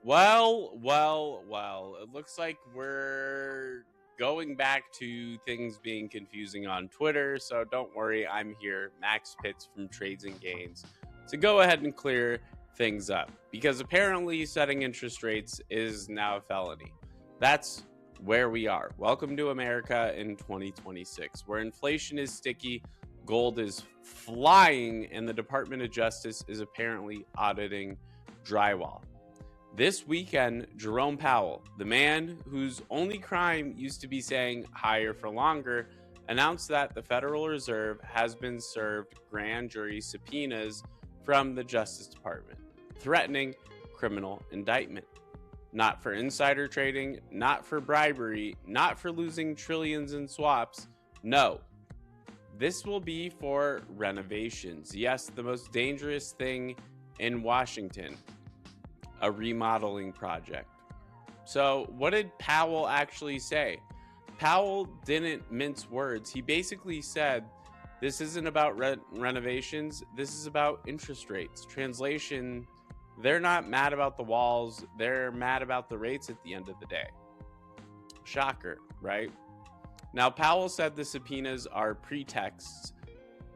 Well. It looks like we're going back to things being confusing on Twitter. So don't worry, I'm here, Max Pitts from Trades and Gains, to go ahead and clear things up. Because apparently setting interest rates is now a felony. That's where we are. Welcome to America in 2026, where inflation is sticky, gold is flying, and the Department of Justice is apparently auditing drywall. This weekend, Jerome Powell, the man whose only crime used to be saying higher for longer, announced that the Federal Reserve has been served grand jury subpoenas from the Justice Department, threatening criminal indictment. Not for insider trading, not for bribery, not for losing trillions in swaps. No, this will be for renovations. Yes, the most dangerous thing in Washington, a remodeling project. So, what did Powell actually say? Powell didn't mince words. He basically said, this isn't about renovations, this is about interest rates. Translation, they're not mad about the walls, they're mad about the rates at the end of the day. Shocker, right? Now, Powell said the subpoenas are pretexts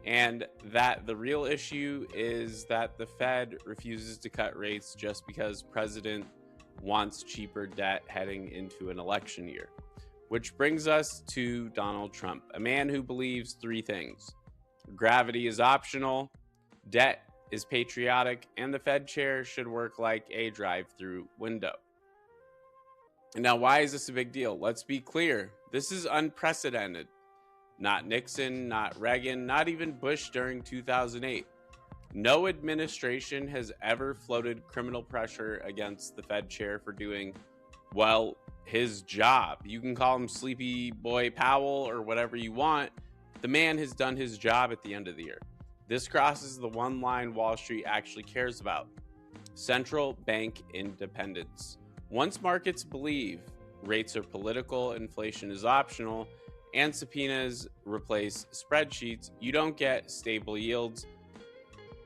and that the real issue is that the Fed refuses to cut rates just because President wants cheaper debt heading into an election year. Which brings us to Donald Trump, a man who believes three things: gravity is optional, debt is patriotic, and the Fed chair should work like a drive-through window. Now, why is this a big deal? Let's be clear. This is unprecedented. Not Nixon, not Reagan, not even Bush during 2008. No administration has ever floated criminal pressure against the Fed chair for doing, well, his job. You can call him Sleepy Boy Powell or whatever you want. The man has done his job at the end of the year. This crosses the one line Wall Street actually cares about: central bank independence. Once markets believe rates are political, inflation is optional, and subpoenas replace spreadsheets, you don't get stable yields,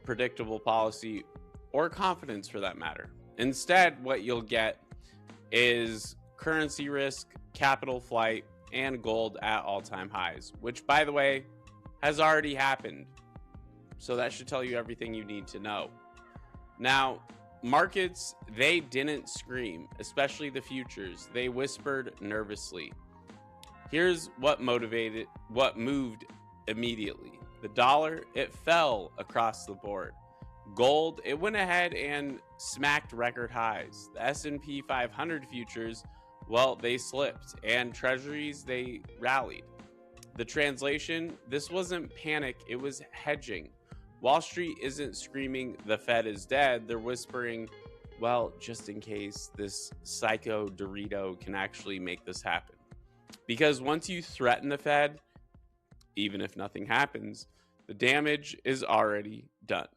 predictable policy, or confidence for that matter. Instead, what you'll get is currency risk, capital flight, and gold at all-time highs, which, by the way, has already happened. So that should tell you everything you need to know. Now, markets, they didn't scream, especially the futures. They whispered nervously. Here's what moved immediately. The dollar, it fell across the board. Gold, it went ahead and smacked record highs. The S&P 500 futures, well, they slipped, and treasuries, they rallied. The translation, this wasn't panic, it was hedging. Wall Street isn't screaming the Fed is dead. They're whispering, well, just in case this psycho Dorito can actually make this happen. Because once you threaten the Fed, even if nothing happens, the damage is already done.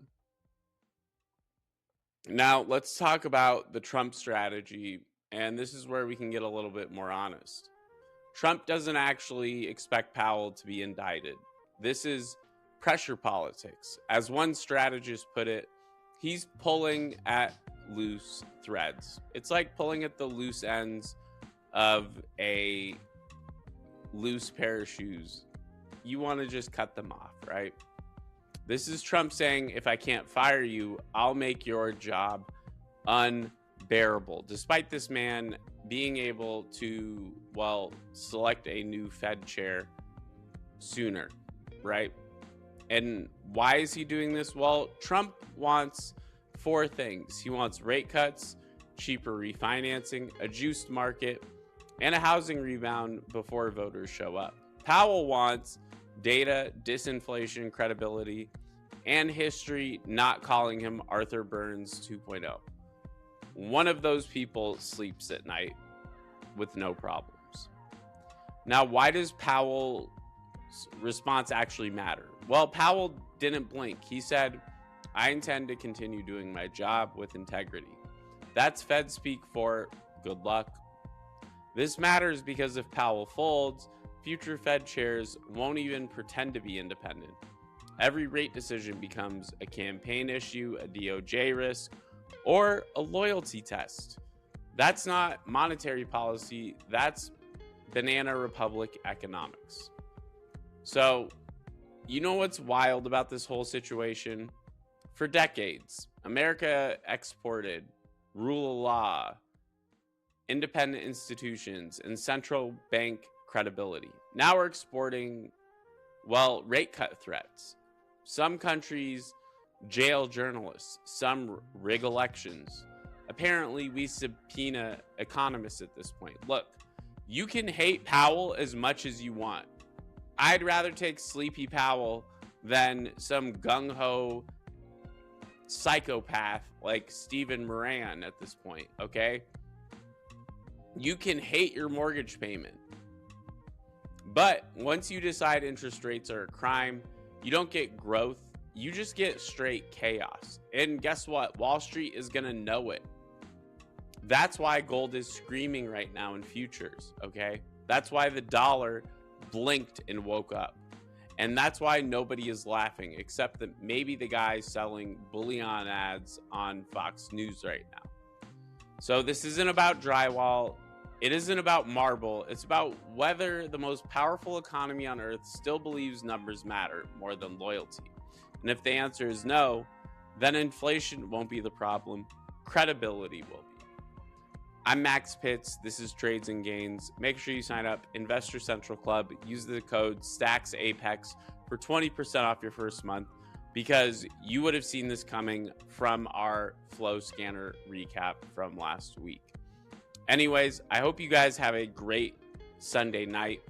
Now, let's talk about the Trump strategy, and this is where we can get a little bit more honest. Trump doesn't actually expect Powell to be indicted. This is pressure politics. As one strategist put it, he's pulling at loose threads. It's like pulling at the loose ends of a loose pair of shoes. You want to just cut them off, right? This is Trump saying, if I can't fire you, I'll make your job unbearable. Despite this man being able to, well, select a new Fed chair sooner, right? And why is he doing this? Well, Trump wants four things. He wants rate cuts, cheaper refinancing, a juiced market, and a housing rebound before voters show up. Powell wants data, disinflation, credibility, and history not calling him Arthur Burns 2.0. One of those people sleeps at night with no problems. Now, why does Powell's response actually matter? Well, Powell didn't blink. He said, I intend to continue doing my job with integrity. That's Fed speak for good luck. This matters because if Powell folds, future Fed chairs won't even pretend to be independent. Every rate decision becomes a campaign issue, a DOJ risk, or a loyalty test. That's not monetary policy. That's banana republic economics. So, you know what's wild about this whole situation? For decades, America exported rule of law, independent institutions, and central bank credibility. Now we're exporting, well, rate cut threats. Some countries jail journalists, some rig elections. Apparently, we subpoena economists at this point. Look, you can hate Powell as much as you want. I'd rather take Sleepy Powell than some gung ho psychopath like Stephen Moran at this point, okay? You can hate your mortgage payment. But once you decide interest rates are a crime, you don't get growth, you just get straight chaos. And guess what? Wall Street is going to know it. That's why gold is screaming right now in futures, okay? That's why the dollar blinked and woke up. And that's why nobody is laughing, except that maybe the guy selling bullion ads on Fox News right now. So this isn't about drywall. It isn't about marble. It's about whether the most powerful economy on earth still believes numbers matter more than loyalty. And if the answer is no, then inflation won't be the problem. Credibility will be. I'm Max Pitts. This is Trades and Gains. Make sure you sign up. Investor Central Club. Use the code STAXAPEX for 20% off your first month, because you would have seen this coming from our flow scanner recap from last week. Anyways, I hope you guys have a great Sunday night.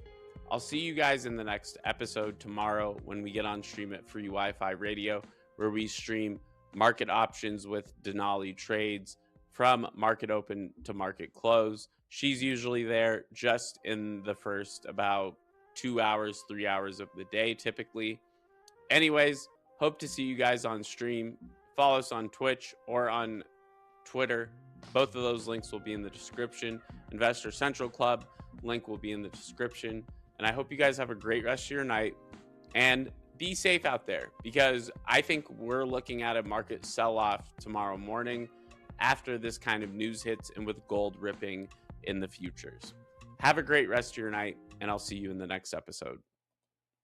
I'll see you guys in the next episode tomorrow when we get on Stream at Free Wi-Fi Radio, where we stream market options with Denali Trades from market open to market close. She's usually there just in the first about 2 hours, 3 hours of the day, typically. Anyways, hope to see you guys on stream. Follow us on Twitch or on Twitter. Both of those links will be in the description. Investor Central Club link will be in the description. And I hope you guys have a great rest of your night. And be safe out there, because I think we're looking at a market sell-off tomorrow morning after this kind of news hits and with gold ripping in the futures. Have a great rest of your night, and I'll see you in the next episode.